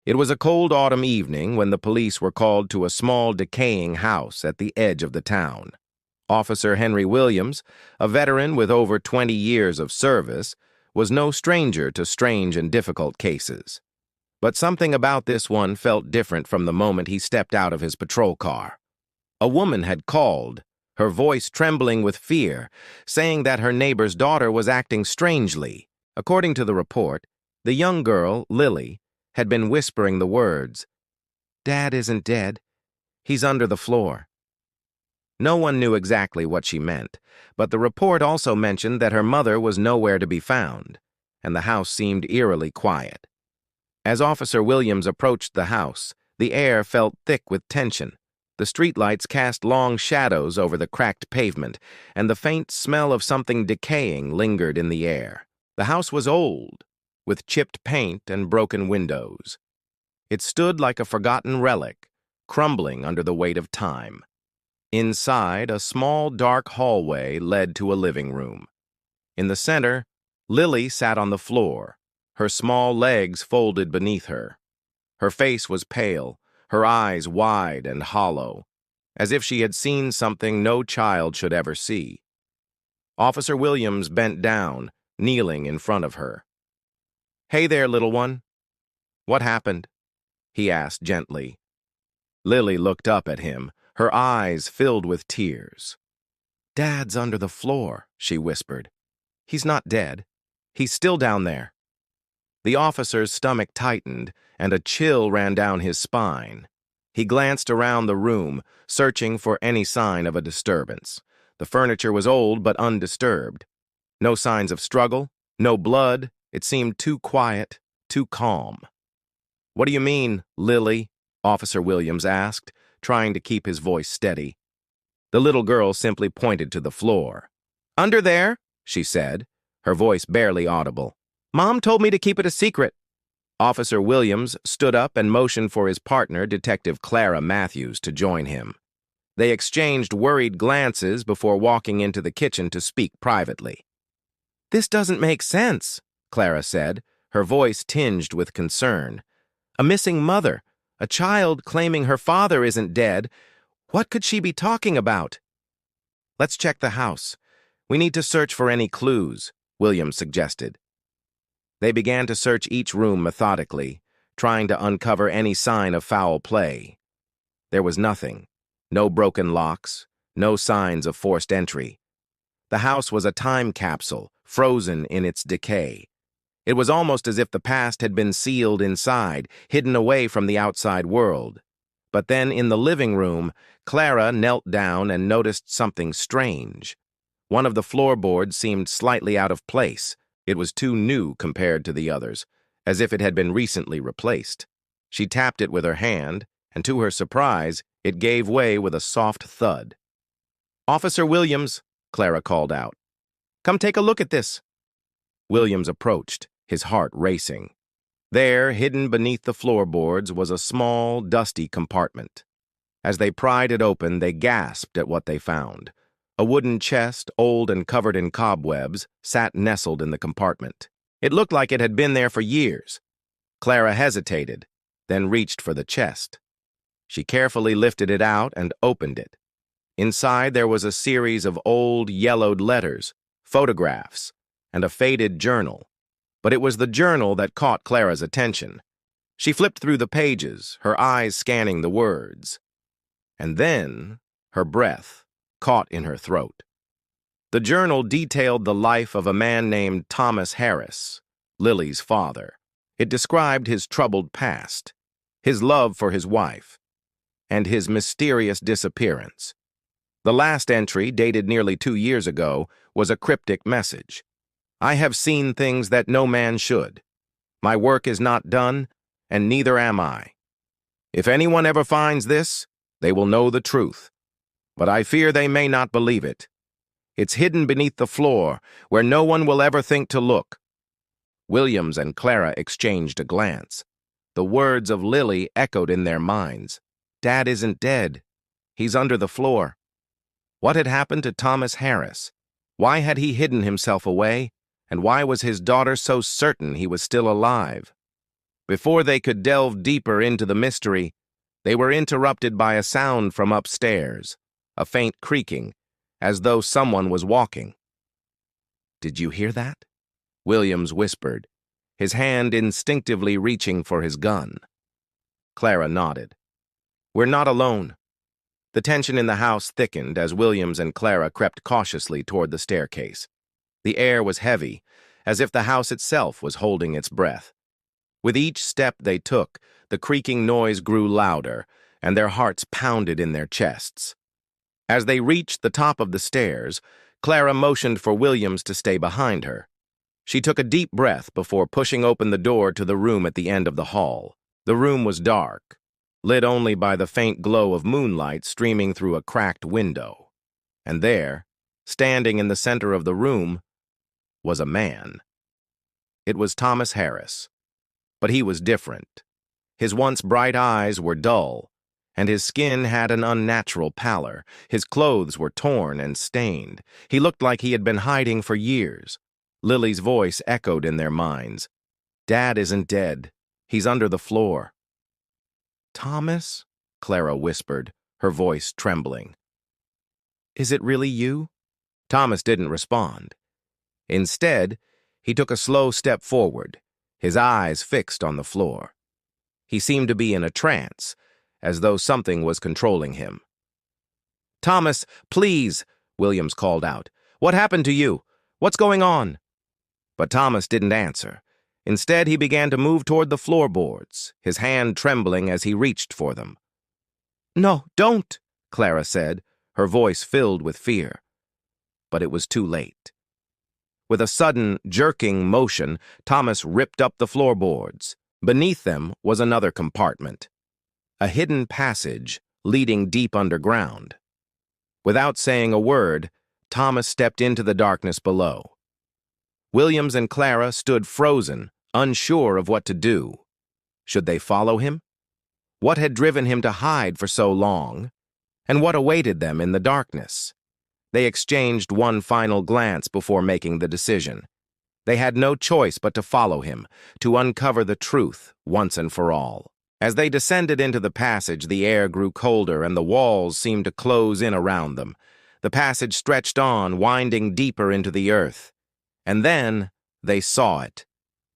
It was a cold autumn evening when the police were called to a small, decaying house at the edge of the town. Officer Henry Williams, a veteran with over 20 years of service, was no stranger to strange and difficult cases. But something about this one felt different from the moment he stepped out of his patrol car. A woman had called, her voice trembling with fear, saying that her neighbor's daughter was acting strangely. According to the report, the young girl, Lily, had been whispering the words, "Dad isn't dead. He's under the floor." No one knew exactly what she meant, but the report also mentioned that her mother was nowhere to be found, and the house seemed eerily quiet. As Officer Williams approached the house, the air felt thick with tension. The streetlights cast long shadows over the cracked pavement, and the faint smell of something decaying lingered in the air. The house was old, with chipped paint and broken windows. It stood like a forgotten relic, crumbling under the weight of time. Inside, a small, dark hallway led to a living room. In the center, Lily sat on the floor, her small legs folded beneath her. Her face was pale, her eyes wide and hollow, as if she had seen something no child should ever see. Officer Williams bent down, kneeling in front of her. "Hey there, little one. What happened?" he asked gently. Lily looked up at him, her eyes filled with tears. "Dad's under the floor," she whispered. "He's not dead. He's still down there." The officer's stomach tightened, and a chill ran down his spine. He glanced around the room, searching for any sign of a disturbance. The furniture was old but undisturbed. No signs of struggle, no blood. It seemed too quiet, too calm. "What do you mean, Lily?" Officer Williams asked, trying to keep his voice steady. The little girl simply pointed to the floor. "Under there," she said, her voice barely audible. "Mom told me to keep it a secret." Officer Williams stood up and motioned for his partner, Detective Clara Matthews, to join him. They exchanged worried glances before walking into the kitchen to speak privately. "This doesn't make sense," Clara said, her voice tinged with concern. "A missing mother, a child claiming her father isn't dead. What could she be talking about?" "Let's check the house. We need to search for any clues," Williams suggested. They began to search each room methodically, trying to uncover any sign of foul play. There was nothing. No broken locks, no signs of forced entry. The house was a time capsule, frozen in its decay. It was almost as if the past had been sealed inside, hidden away from the outside world. But then in the living room, Clara knelt down and noticed something strange. One of the floorboards seemed slightly out of place. It was too new compared to the others, as if it had been recently replaced. She tapped it with her hand, and to her surprise, it gave way with a soft thud. "Officer Williams," Clara called out. "Come take a look at this." Williams approached, his heart racing. There, hidden beneath the floorboards, was a small, dusty compartment. As they pried it open, they gasped at what they found. A wooden chest, old and covered in cobwebs, sat nestled in the compartment. It looked like it had been there for years. Clara hesitated, then reached for the chest. She carefully lifted it out and opened it. Inside there was a series of old, yellowed letters, photographs, and a faded journal. But it was the journal that caught Clara's attention. She flipped through the pages, her eyes scanning the words. And then, her breath caught in her throat. The journal detailed the life of a man named Thomas Harris, Lily's father. It described his troubled past, his love for his wife, and his mysterious disappearance. The last entry, dated nearly 2 years ago, was a cryptic message. "I have seen things that no man should. My work is not done, and neither am I. If anyone ever finds this, they will know the truth. But I fear they may not believe it. It's hidden beneath the floor, where no one will ever think to look." Williams and Clara exchanged a glance. The words of Lily echoed in their minds. "Dad isn't dead. He's under the floor." What had happened to Thomas Harris? Why had he hidden himself away? And why was his daughter so certain he was still alive? Before they could delve deeper into the mystery, they were interrupted by a sound from upstairs, a faint creaking, as though someone was walking. "Did you hear that?" Williams whispered, his hand instinctively reaching for his gun. Clara nodded. "We're not alone." The tension in the house thickened as Williams and Clara crept cautiously toward the staircase. The air was heavy, as if the house itself was holding its breath. With each step they took, the creaking noise grew louder, and their hearts pounded in their chests. As they reached the top of the stairs, Clara motioned for Williams to stay behind her. She took a deep breath before pushing open the door to the room at the end of the hall. The room was dark, lit only by the faint glow of moonlight streaming through a cracked window. And there, standing in the center of the room, was a man. It was Thomas Harris, but he was different. His once bright eyes were dull, and his skin had an unnatural pallor. His clothes were torn and stained. He looked like he had been hiding for years. Lily's voice echoed in their minds. "Dad isn't dead. He's under the floor." "Thomas?" Clara whispered, her voice trembling. "Is it really you?" Thomas didn't respond. Instead, he took a slow step forward, his eyes fixed on the floor. He seemed to be in a trance, as though something was controlling him. "Thomas, please," Williams called out. "What happened to you? What's going on?" But Thomas didn't answer. Instead, he began to move toward the floorboards, his hand trembling as he reached for them. "No, don't," Clara said, her voice filled with fear. But it was too late. With a sudden, jerking motion, Thomas ripped up the floorboards. Beneath them was another compartment, a hidden passage leading deep underground. Without saying a word, Thomas stepped into the darkness below. Williams and Clara stood frozen, unsure of what to do. Should they follow him? What had driven him to hide for so long? And what awaited them in the darkness? They exchanged one final glance before making the decision. They had no choice but to follow him, to uncover the truth once and for all. As they descended into the passage, the air grew colder and the walls seemed to close in around them. The passage stretched on, winding deeper into the earth. And then they saw it.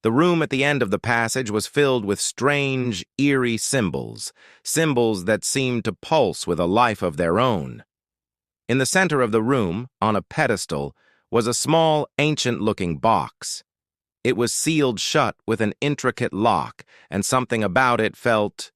The room at the end of the passage was filled with strange, eerie symbols, symbols that seemed to pulse with a life of their own. In the center of the room, on a pedestal, was a small, ancient-looking box. It was sealed shut with an intricate lock, and something about it felt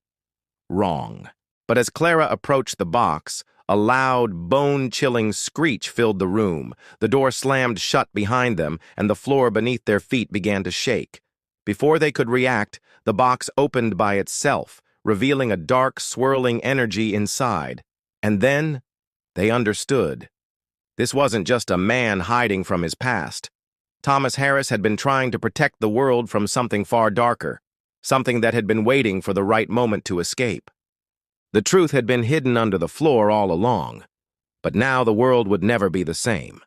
wrong. But as Clara approached the box, a loud, bone-chilling screech filled the room. The door slammed shut behind them, and the floor beneath their feet began to shake. Before they could react, the box opened by itself, revealing a dark, swirling energy inside. And then they understood. This wasn't just a man hiding from his past. Thomas Harris had been trying to protect the world from something far darker, something that had been waiting for the right moment to escape. The truth had been hidden under the floor all along, but now the world would never be the same.